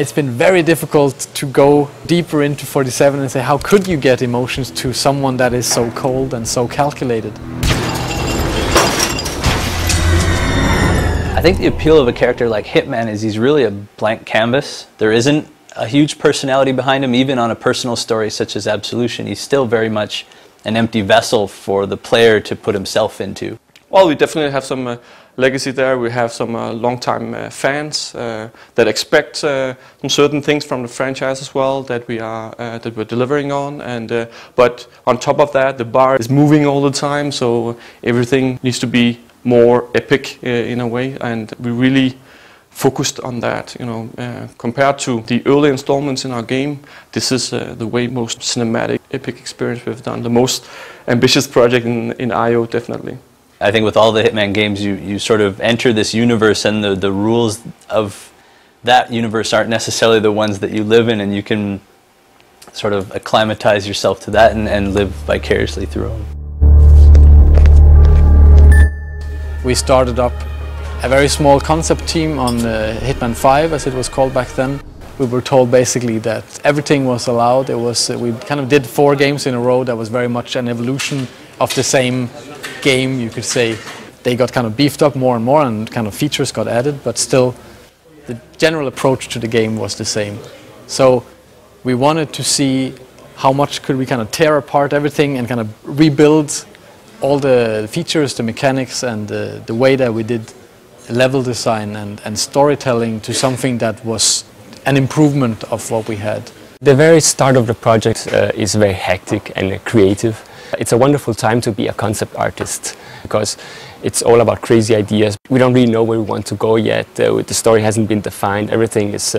It's been very difficult to go deeper into 47 and say, how could you get emotions to someone that is so cold and so calculated? I think the appeal of a character like Hitman is he's really a blank canvas. There isn't a huge personality behind him. Even on a personal story such as Absolution, he's still very much an empty vessel for the player to put himself into. Well, we definitely have some legacy there. We have some long-time fans that expect some certain things from the franchise as well that we're delivering on. And but on top of that, the bar is moving all the time, so everything needs to be more epic in a way. And we really focused on that. You know, compared to the early installments in our game, this is the way most cinematic, epic experience we've done. The most ambitious project in IO, definitely. I think with all the Hitman games, you sort of enter this universe, and the rules of that universe aren't necessarily the ones that you live in, and you can sort of acclimatize yourself to that and live vicariously through them. We started up a very small concept team on Hitman 5, as it was called back then. We were told basically that everything was allowed. It was we kind of did 4 games in a row that was very much an evolution of the same game, you could say. They got kind of beefed up more and more, and kind of features got added, but still the general approach to the game was the same. So we wanted to see how much could we kind of tear apart everything and kind of rebuild all the features, the mechanics, and the way that we did level design and storytelling to something that was an improvement of what we had. The very start of the project is very hectic and creative. It's a wonderful time to be a concept artist because it's all about crazy ideas. We don't really know where we want to go yet. The story hasn't been defined. Everything is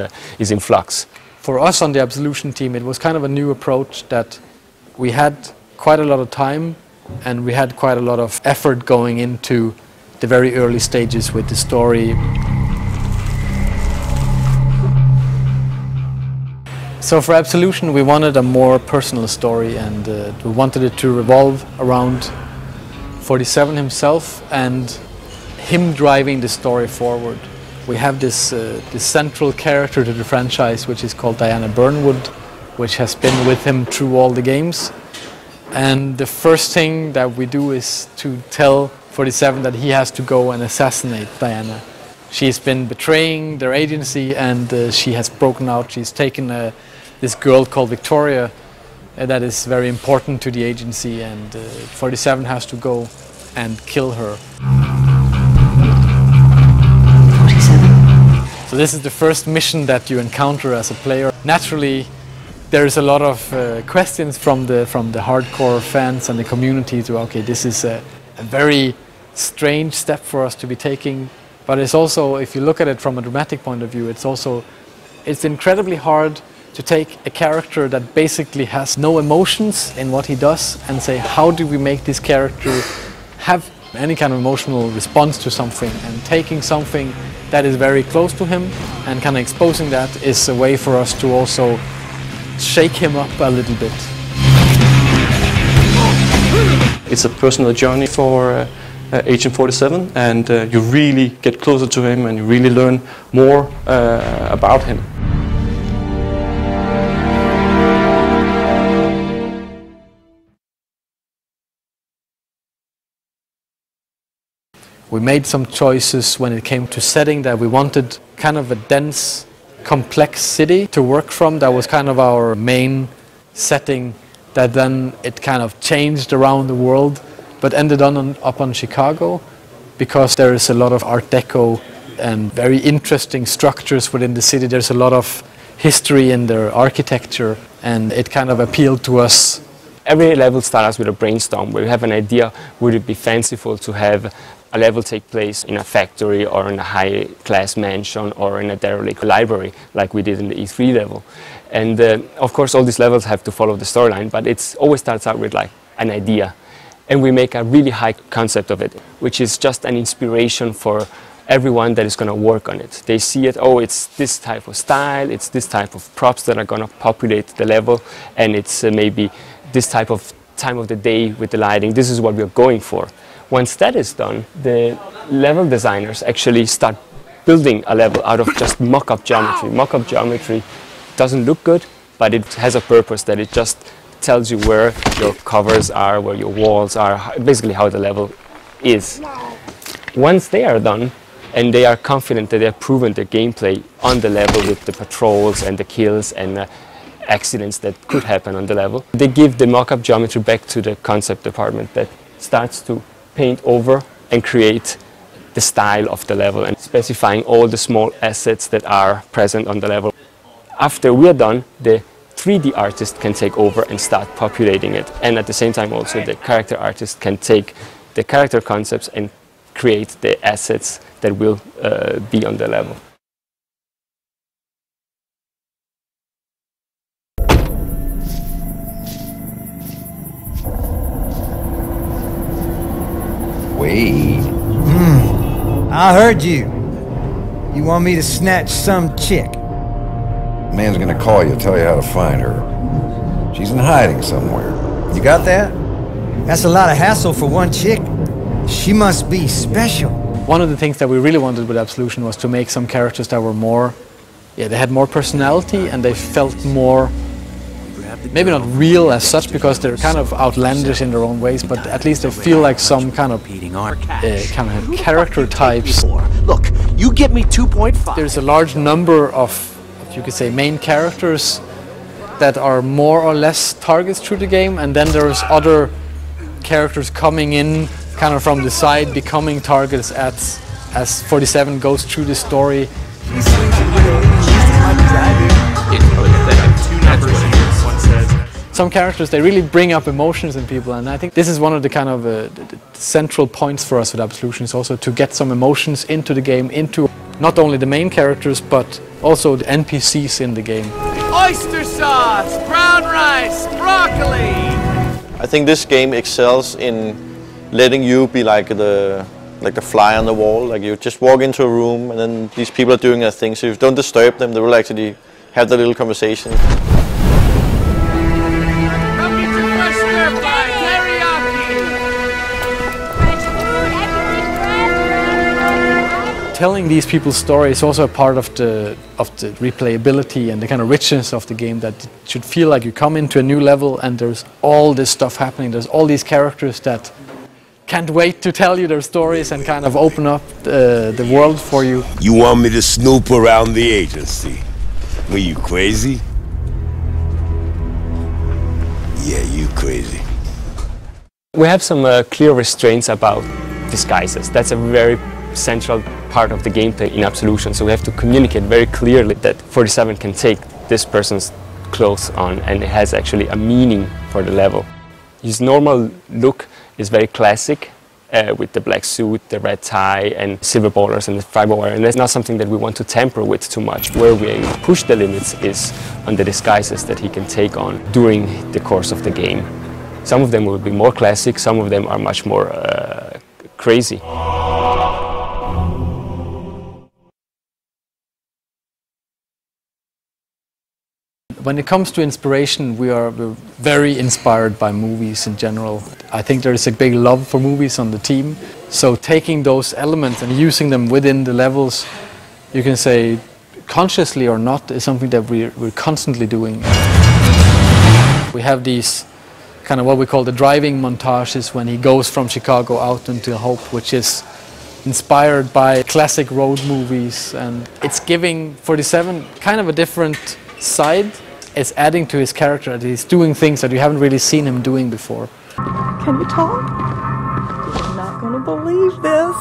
in flux. For us on the Absolution team, it was kind of a new approach that we had quite a lot of time and we had quite a lot of effort going into the very early stages with the story. So for Absolution, we wanted a more personal story, and we wanted it to revolve around 47 himself and him driving the story forward. We have this central character to the franchise, which is called Diana Burnwood, which has been with him through all the games. And the first thing that we do is to tell 47 that he has to go and assassinate Diana. She's been betraying their agency, and she has broken out. She's taken this girl called Victoria that is very important to the agency, and 47 has to go and kill her. 47. So this is the first mission that you encounter as a player. Naturally, there's a lot of questions from the hardcore fans and the community to, okay, this is a very strange step for us to be taking, but it's also, if you look at it from a dramatic point of view, it's incredibly hard to take a character that basically has no emotions in what he does and say, how do we make this character have any kind of emotional response to something, and taking something that is very close to him and kind of exposing that is a way for us to also shake him up a little bit. It's a personal journey for Agent 47, and you really get closer to him and you really learn more about him. We made some choices when it came to setting that we wanted kind of a dense, complex city to work from. That was kind of our main setting, that then it kind of changed around the world, but ended up on Chicago, because there is a lot of Art Deco and very interesting structures within the city. There's a lot of history in their architecture, and it kind of appealed to us. Every level starts with a brainstorm where we have an idea. Would it be fanciful to have a level take place in a factory or in a high-class mansion or in a derelict library like we did in the E3 level? And of course all these levels have to follow the storyline, but it always starts out with like an idea. And we make a really high concept of it, which is just an inspiration for everyone that is going to work on it. They see it, oh, it's this type of style, it's this type of props that are going to populate the level, and it's maybe this type of time of the day with the lighting. This is what we're going for. Once that is done, the level designers actually start building a level out of just mock-up geometry. Mock-up geometry doesn't look good, but it has a purpose, that it just tells you where your covers are, where your walls are, basically how the level is. Once they are done, and they are confident that they have proven their gameplay on the level with the patrols and the kills and accidents that could happen on the level, they give the mock-up geometry back to the concept department that starts to paint over and create the style of the level and specifying all the small assets that are present on the level. After we are done, the 3D artist can take over and start populating it, and at the same time also the character artist can take the character concepts and create the assets that will be on the level. Wait. I heard you. You want me to snatch some chick? Man's gonna call you, tell you how to find her. She's in hiding somewhere. You got that? That's a lot of hassle for one chick. She must be special. One of the things that we really wanted with Absolution was to make some characters that were more, they had more personality and they felt more, maybe not real as such because they're kind of outlandish in their own ways, but at least they feel like some kind of character types. Look, you get me 2.5. There's a large number of, you could say, main characters that are more or less targets through the game, and then there's other characters coming in kind of from the side, becoming targets as 47 goes through the story. Some characters, they really bring up emotions in people, and I think this is one of the kind of the central points for us with Absolution, is also to get some emotions into the game, into not only the main characters but also the NPCs in the game. Oyster sauce, brown rice, broccoli. I think this game excels in letting you be like the fly on the wall. Like you just walk into a room and then these people are doing their thing, so if you don't disturb them, they will actually have their little conversation. Come get your fresh stir-fry, teriyaki. Telling these people's stories is also a part of the replayability and the kind of richness of the game, that it should feel like you come into a new level and there's all this stuff happening. There's all these characters that can't wait to tell you their stories and kind of open up the world for you. You want me to snoop around the agency? Were you crazy? Yeah, you crazy. We have some clear restraints about disguises. That's a very central part of the gameplay in Absolution, so we have to communicate very clearly that 47 can take this person's clothes on and it has actually a meaning for the level. His normal look is very classic, with the black suit, the red tie and silver ballers and the fiber wire, and that's not something that we want to tamper with too much. Where we push the limits is on the disguises that he can take on during the course of the game. Some of them will be more classic, some of them are much more crazy. When it comes to inspiration, we're very inspired by movies in general. I think there is a big love for movies on the team. So taking those elements and using them within the levels, you can say consciously or not, is something that we're constantly doing. We have these kind of what we call the driving montages when he goes from Chicago out into Hope, which is inspired by classic road movies, and it's giving 47 kind of a different side. It's adding to his character, that he's doing things that you haven't really seen him doing before. Can you talk? You're not going to believe this.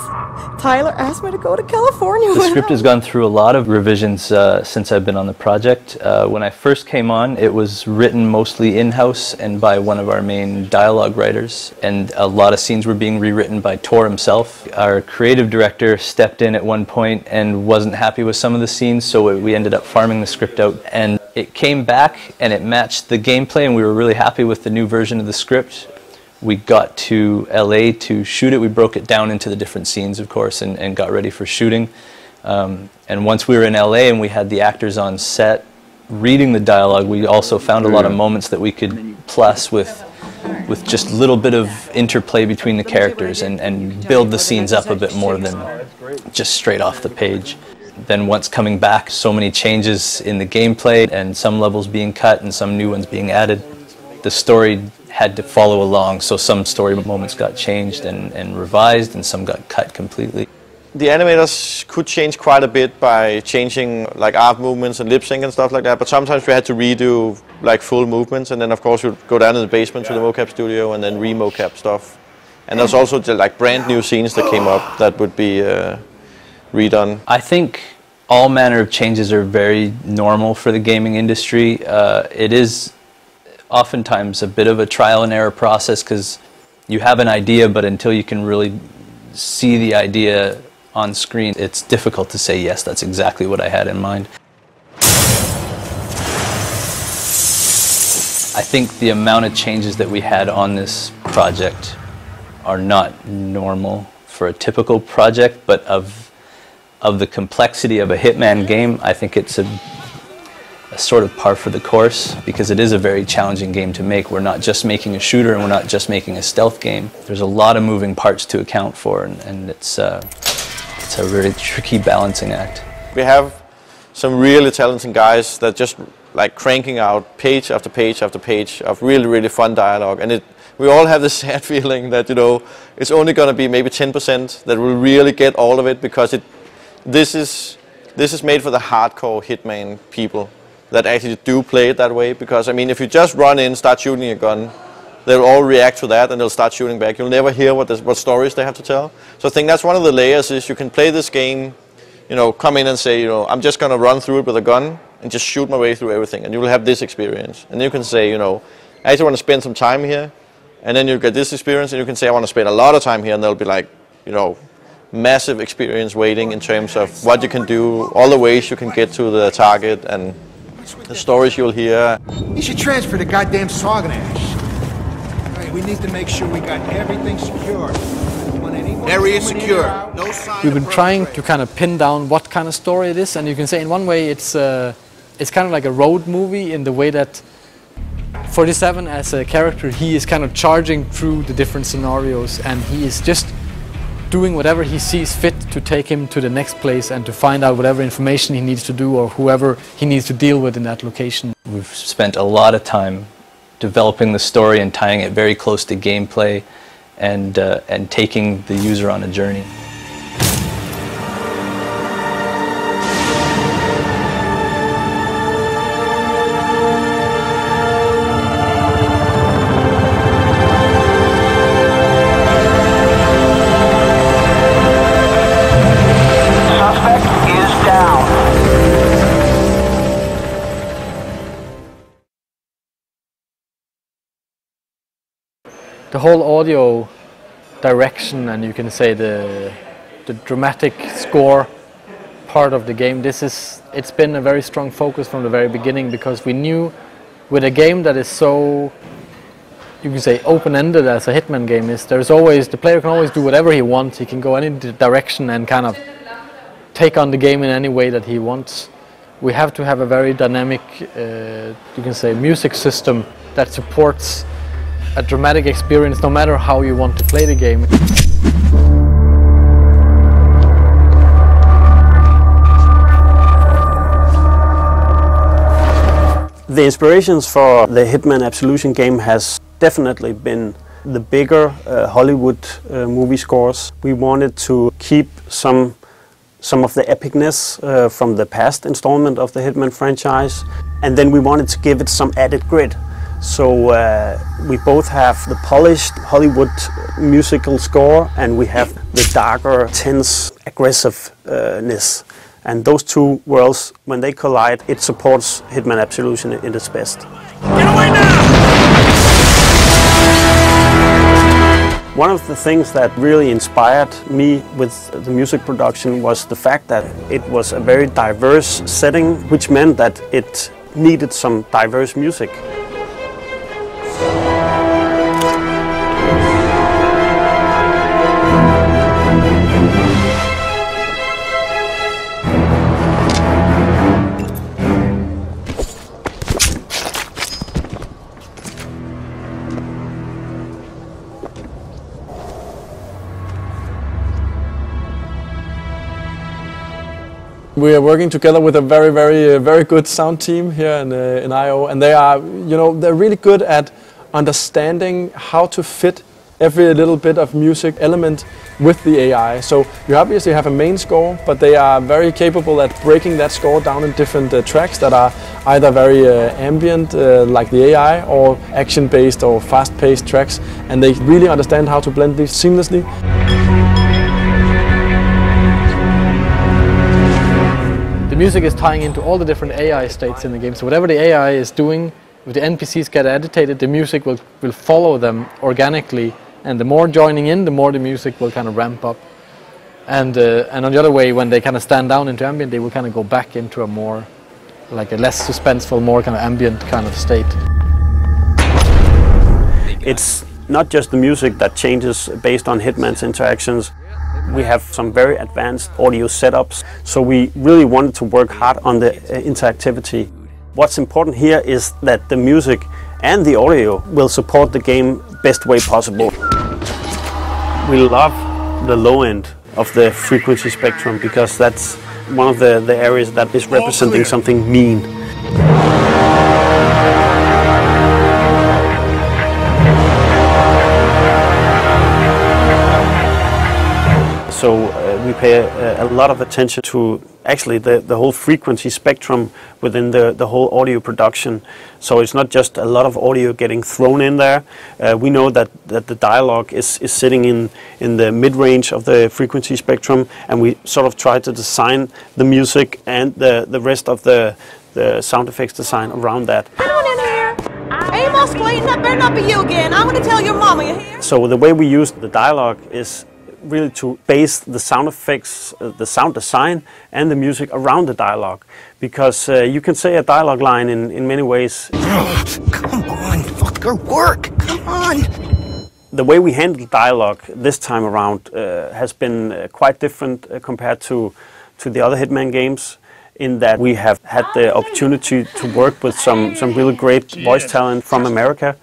Tyler asked me to go to California. The script has gone through a lot of revisions since I've been on the project. When I first came on, it was written mostly in-house and by one of our main dialogue writers, and a lot of scenes were being rewritten by Tor himself. Our creative director stepped in at one point and wasn't happy with some of the scenes, so we ended up farming the script out, and it came back and it matched the gameplay, and we were really happy with the new version of the script. We got to LA to shoot it. We broke it down into the different scenes, of course, and got ready for shooting. And once we were in LA and we had the actors on set reading the dialogue, we also found a lot of moments that we could plus with with just a little bit of interplay between the characters and build the scenes up a bit more than just straight off the page. Then once coming back, so many changes in the gameplay and some levels being cut and some new ones being added. The story had to follow along, so some story moments got changed and revised and some got cut completely. The animators could change quite a bit by changing like arm movements and lip sync and stuff like that, but sometimes we had to redo like full movements, and then of course we'd go down in the basement to the mocap studio and then re-mocap stuff. And there's also like brand new scenes that came up that would be redone. I think all manner of changes are very normal for the gaming industry. It is oftentimes a bit of a trial and error process because you have an idea, but until you can really see the idea on screen, it's difficult to say, yes, that's exactly what I had in mind. I think the amount of changes that we had on this project are not normal for a typical project, but of the complexity of a Hitman game, I think it's a sort of par for the course, because it is a very challenging game to make. We're not just making a shooter and we're not just making a stealth game. There's a lot of moving parts to account for, and it's a very tricky balancing act. We have some really talented guys that just like cranking out page after page after page of really, really fun dialogue, and we all have this sad feeling that, you know, it's only going to be maybe 10% that will really get all of it, because this is made for the hardcore Hitman people that actually do play it that way. Because I mean, if you just run in, start shooting a gun, they'll all react to that and they'll start shooting back. You'll never hear what stories they have to tell. So I think that's one of the layers, is you can play this game, you know, come in and say, you know, I'm just going to run through it with a gun and just shoot my way through everything, and you will have this experience. And you can say, you know, I actually want to spend some time here, and then you get this experience, and you can say I want to spend a lot of time here, and there'll be like, you know, massive experience waiting in terms of what you can do, all the ways you can get to the target, and the stories you'll hear. You should transfer to goddamn Sauganash. Right, we need to make sure we got everything secure. Area secure. No sign. We've been trying to kind of pin down what kind of story it is, and you can say in one way it's kind of like a road movie, in the way that 47 as a character, he is kind of charging through the different scenarios, and he is just doing whatever he sees fit to take him to the next place and to find out whatever information he needs to do or whoever he needs to deal with in that location. We've spent a lot of time developing the story and tying it very close to gameplay, and taking the user on a journey. The whole audio direction, and you can say the dramatic score part of the game, it's been a very strong focus from the very beginning, because we knew with a game that is so, you can say, open-ended as a Hitman game is, the player can always do whatever he wants. He can go any direction and kind of take on the game in any way that he wants. We have to have a very dynamic, you can say, music system that supports a dramatic experience no matter how you want to play the game. The inspirations for the Hitman Absolution game has definitely been the bigger Hollywood movie scores. We wanted to keep some of the epicness from the past installment of the Hitman franchise, and then we wanted to give it some added grit. So we both have the polished Hollywood musical score, and we have the darker, tense aggressiveness. And those two worlds, when they collide, it supports Hitman Absolution at its best. Get away now! One of the things that really inspired me with the music production was the fact that it was a very diverse setting, which meant that it needed some diverse music. We are working together with a very good sound team here in IO, and they are, they're really good at understanding how to fit every little bit of music element with the AI. So you obviously have a main score, but they are very capable at breaking that score down in different tracks that are either very ambient, like the AI, or action-based or fast-paced tracks, and they really understand how to blend these seamlessly. The music is tying into all the different AI states in the game, so whatever the AI is doing, if the NPCs get agitated, the music will follow them organically, and the more joining in, the more the music will kind of ramp up. And on the other way, when they kind of stand down into ambient, they will kind of go back into a more, like a less suspenseful, more kind of ambient kind of state. It's not just the music that changes based on Hitman's interactions. We have some very advanced audio setups, so we really wanted to work hard on the interactivity. What's important here is that the music and the audio will support the game best way possible. We love the low end of the frequency spectrum because that's one of the areas that is representing something mean. So we pay a lot of attention to actually the whole frequency spectrum within the whole audio production. So it's not just a lot of audio getting thrown in there. We know that the dialogue is sitting in the mid-range of the frequency spectrum, and we sort of try to design the music and the rest of the sound effects design around that. Come on in here. Amos, waiting up, better not be you again. I'm going to tell your mama you're here. So the way we use the dialogue is really to base the sound effects, the sound design and the music around the dialogue, because you can say a dialogue line in many ways. Come on, fucker, work, come on. The way we handle dialogue this time around has been quite different compared to the other Hitman games, in that we have had the opportunity to work with some really great voice talent from America.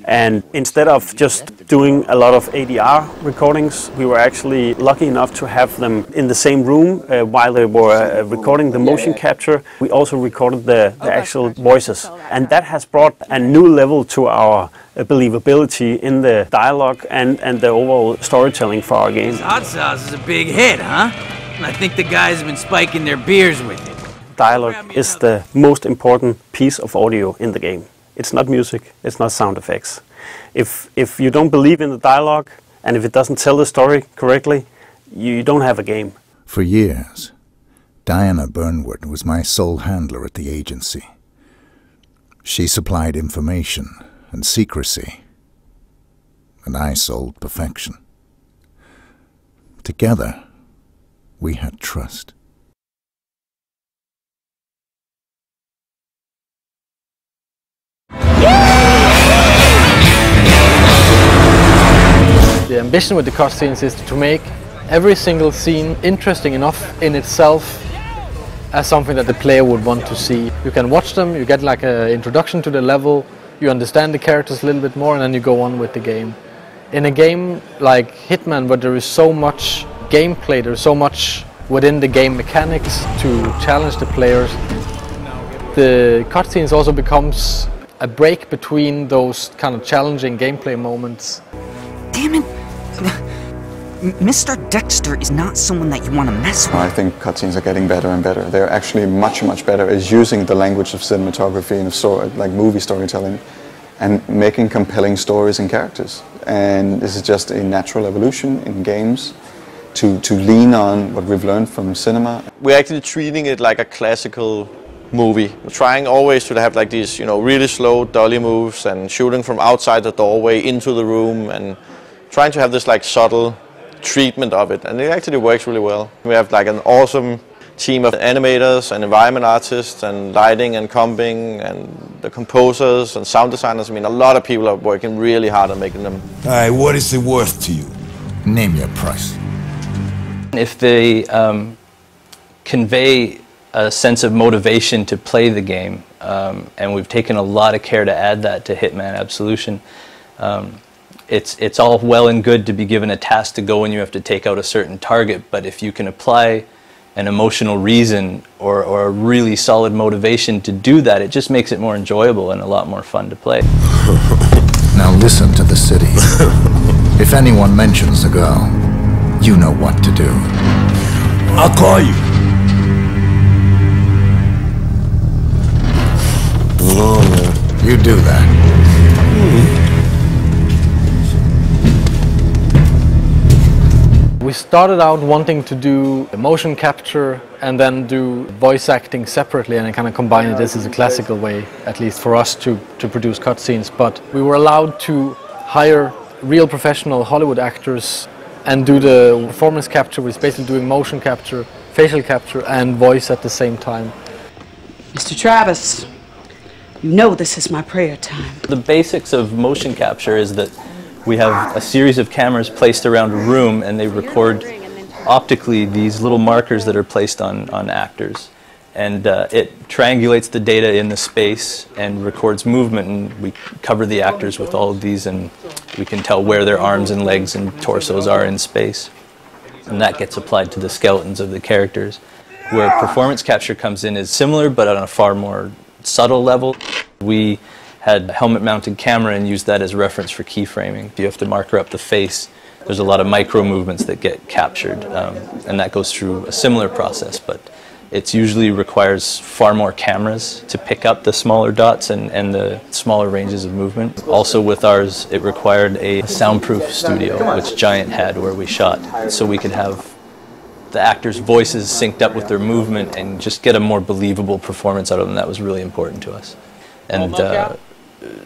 And instead of just doing a lot of ADR recordings, we were actually lucky enough to have them in the same room while they were recording the motion capture. We also recorded the actual voices. And that has brought a new level to our believability in the dialogue and the overall storytelling for our game. Hot sauce is a big hit, huh? I think the guys have been spiking their beers with it. Dialogue is the most important piece of audio in the game. It's not music, it's not sound effects. If you don't believe in the dialogue, and if it doesn't tell the story correctly, you don't have a game. For years, Diana Burnwood was my sole handler at the agency. She supplied information and secrecy, and I sold perfection. Together, we had trust. The ambition with the cutscenes is to make every single scene interesting enough in itself as something that the player would want to see. You can watch them, you get like an introduction to the level, you understand the characters a little bit more, and then you go on with the game. In a game like Hitman, where there is so much gameplay, there's so much within the game mechanics to challenge the players, the cutscenes also becomes a break between those kind of challenging gameplay moments. Damn it! Mr. Dexter is not someone that you want to mess with. I think cutscenes are getting better and better. They're actually much better at using the language of cinematography and like movie storytelling and making compelling stories and characters. And this is just a natural evolution in games to lean on what we've learned from cinema. We're actually treating it like a classical movie. We're trying always to have like these, really slow dolly moves and shooting from outside the doorway into the room and trying to have this like subtle treatment of it, and it actually works really well. We have like an awesome team of animators and environment artists and lighting and comping and the composers and sound designers. I mean, a lot of people are working really hard on making them. Alright, what is it worth to you? Name your price. If they convey a sense of motivation to play the game, and we've taken a lot of care to add that to Hitman Absolution. It's all well and good to be given a task to go and you have to take out a certain target, but if you can apply an emotional reason or a really solid motivation to do that, it just makes it more enjoyable and a lot more fun to play. Now listen to the city. If anyone mentions the girl, you know what to do. I'll call you. You do that. We started out wanting to do motion capture and then do voice acting separately and kind of combine this as a classical way, at least for us to produce cutscenes. But we were allowed to hire real professional Hollywood actors and do the performance capture, which is basically doing motion capture, facial capture and voice at the same time. Mr. Travis, you know this is my prayer time. The basics of motion capture is that we have a series of cameras placed around a room and they record optically these little markers that are placed on actors. And it triangulates the data in the space and records movement, and we cover the actors with all of these and we can tell where their arms and legs and torsos are in space. And that gets applied to the skeletons of the characters. Where performance capture comes in is similar but on a far more subtle level. We had a helmet-mounted camera and used that as reference for keyframing. If you have to marker up the face, there's a lot of micro movements that get captured, and that goes through a similar process, but it usually requires far more cameras to pick up the smaller dots and the smaller ranges of movement. Also with ours, it required a soundproof studio, which Giant had, where we shot, so we could have the actors' voices synced up with their movement and just get a more believable performance out of them. That was really important to us. And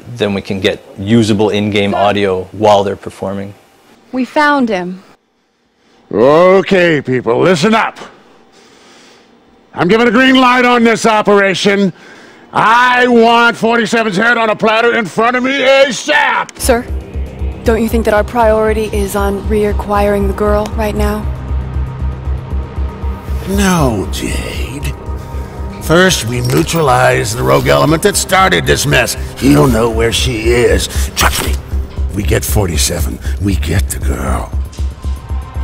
then we can get usable in-game audio while they're performing. We found him. Okay, people, listen up. I'm giving a green light on this operation. I want 47's head on a platter in front of me ASAP! Sir, don't you think that our priority is on reacquiring the girl right now? No, Jade. First, we neutralize the rogue element that started this mess. He'll know where she is. Trust me. We get 47. We get the girl.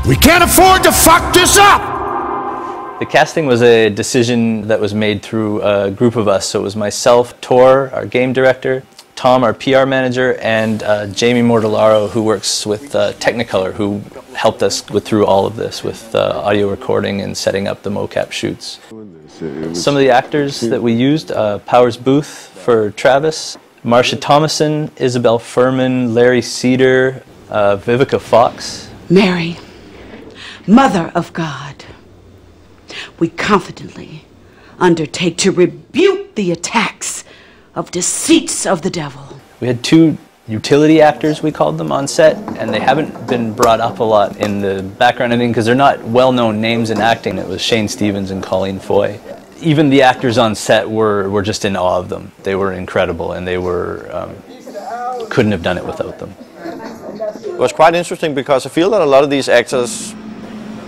We can't afford to fuck this up! The casting was a decision that was made through a group of us. So it was myself, Tor, our game director, Tom, our PR manager, and Jamie Mortellaro, who works with Technicolor, who helped us through all of this with audio recording and setting up the mocap shoots. Some of the actors that we used, Powers Booth for Travis, Marcia Thomason, Isabel Furman, Larry Cedar, Vivica Fox. Mary, Mother of God, we confidently undertake to rebuke the attacks of deceits of the devil. We had 2 utility actors, we called them, on set, and they haven't been brought up a lot in the background, I think, because they're not well-known names in acting. It was Shane Stevens and Colleen Foy. Even the actors on set were just in awe of them. They were incredible, and they were couldn't have done it without them. It was quite interesting because I feel that a lot of these actors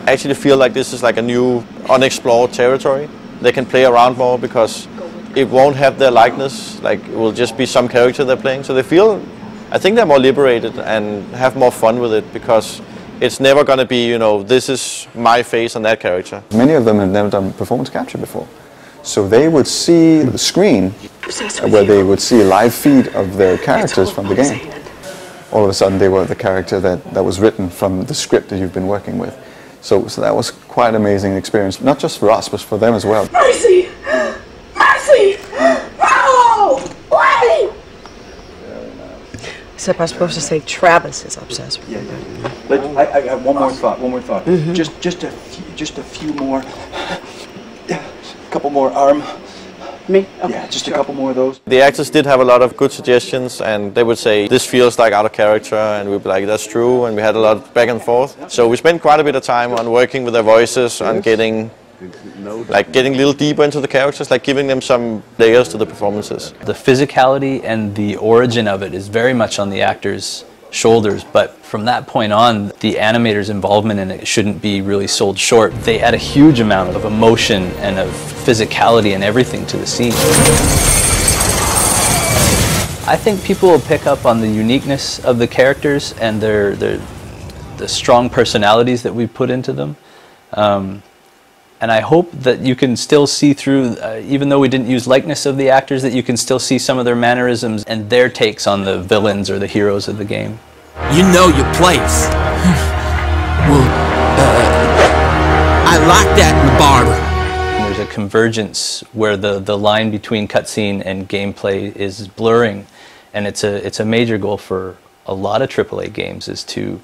actually feel like this is like a new unexplored territory. They can play around more because it won't have their likeness, like it will just be some character they're playing. So they feel, I think they're more liberated and have more fun with it because it's never going to be, you know, this is my face on that character. Many of them have never done performance capture before. So they would see the screen where they would see a live feed of their characters from the game. All of a sudden they were the character that was written from the script that you've been working with. So that was quite an amazing experience, not just for us, but for them as well. Mercy! Mercy! No! Wait! Except I'm supposed to say Travis is obsessed with me. I got one more thought. Mm-hmm. Just a few more. Couple more arm. Me? Okay. Yeah, just a couple more of those. The actors did have a lot of good suggestions, and they would say, this feels like out of character, and we'd be like, that's true, and we had a lot of back and forth. So we spent quite a bit of time on working with their voices, and getting a little deeper into the characters, like giving them some layers to the performances. The physicality and the origin of it is very much on the actors' shoulders, but from that point on, the animators' involvement in it shouldn't be really sold short. They add a huge amount of emotion and of physicality and everything to the scene. I think people will pick up on the uniqueness of the characters and the strong personalities that we put into them. And I hope that you can still see through, even though we didn't use likeness of the actors, that you can still see some of their mannerisms and their takes on the villains or the heroes of the game. You know your place. Well, I like that in the barber. There's a convergence where the line between cutscene and gameplay is blurring, and it's a major goal for a lot of AAA games, is to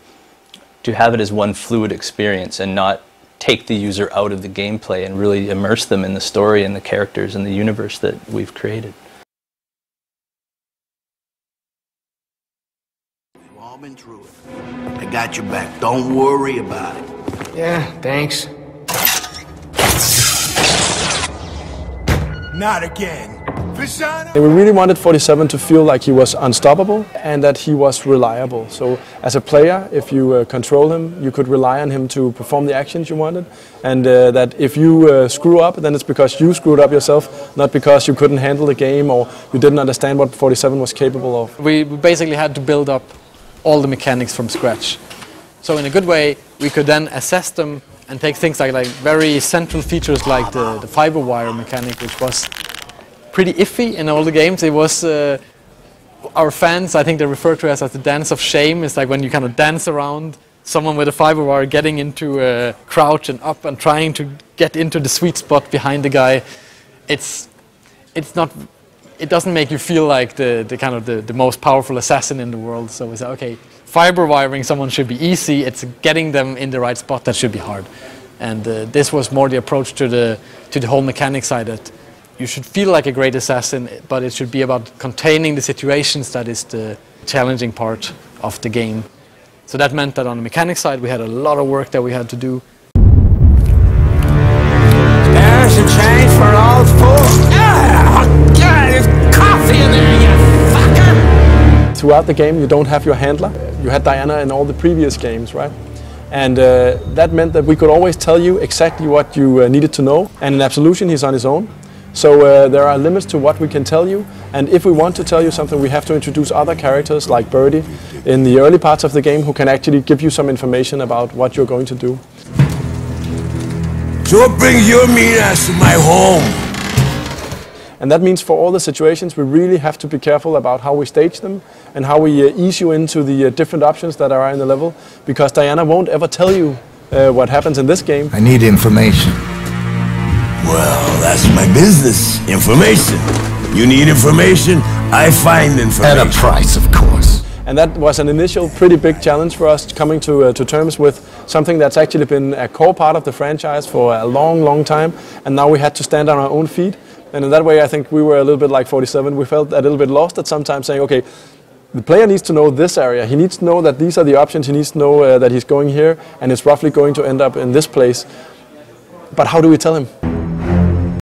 have it as one fluid experience and not take the user out of the gameplay and really immerse them in the story and the characters and the universe that we've created. We've all been through it. I got your back. Don't worry about it. Yeah, thanks. Not again. We really wanted 47 to feel like he was unstoppable and that he was reliable. So as a player, if you control him, you could rely on him to perform the actions you wanted. And that if you screw up, then it's because you screwed up yourself, not because you couldn't handle the game or you didn't understand what 47 was capable of. We basically had to build up all the mechanics from scratch. So in a good way, we could then assess them and take things like very central features like the fiber wire mechanic, which was pretty iffy in all the games. It was, our fans, I think they refer to it as the dance of shame. It's like when you kind of dance around someone with a fiber wire getting into a crouch and up and trying to get into the sweet spot behind the guy. It's not, it doesn't make you feel like the most powerful assassin in the world. So it's okay, fiber wiring someone should be easy. It's getting them in the right spot that should be hard. And this was more the approach to the whole mechanic side, that you should feel like a great assassin, but it should be about containing the situations that is the challenging part of the game. So that meant that on the mechanic side we had a lot of work that we had to do. There's a change for all four. There's coffee in there, you fucker! Throughout the game you don't have your handler. You had Diana in all the previous games, right? And that meant that we could always tell you exactly what you needed to know. And in Absolution he's on his own. So there are limits to what we can tell you, and if we want to tell you something we have to introduce other characters like Birdie in the early parts of the game who can actually give you some information about what you're going to do. So bring your mean ass to my home. And that means for all the situations we really have to be careful about how we stage them and how we ease you into the different options that are in the level, because Diana won't ever tell you what happens in this game. I need information. Well, that's my business. Information. You need information, I find information. At a price, of course. And that was an initial pretty big challenge for us, coming to terms with something that's actually been a core part of the franchise for a long, long time, and now we had to stand on our own feet. And in that way I think we were a little bit like 47. We felt a little bit lost at some time, saying, okay, the player needs to know this area, he needs to know that these are the options, he needs to know that he's going here and it's roughly going to end up in this place. But how do we tell him?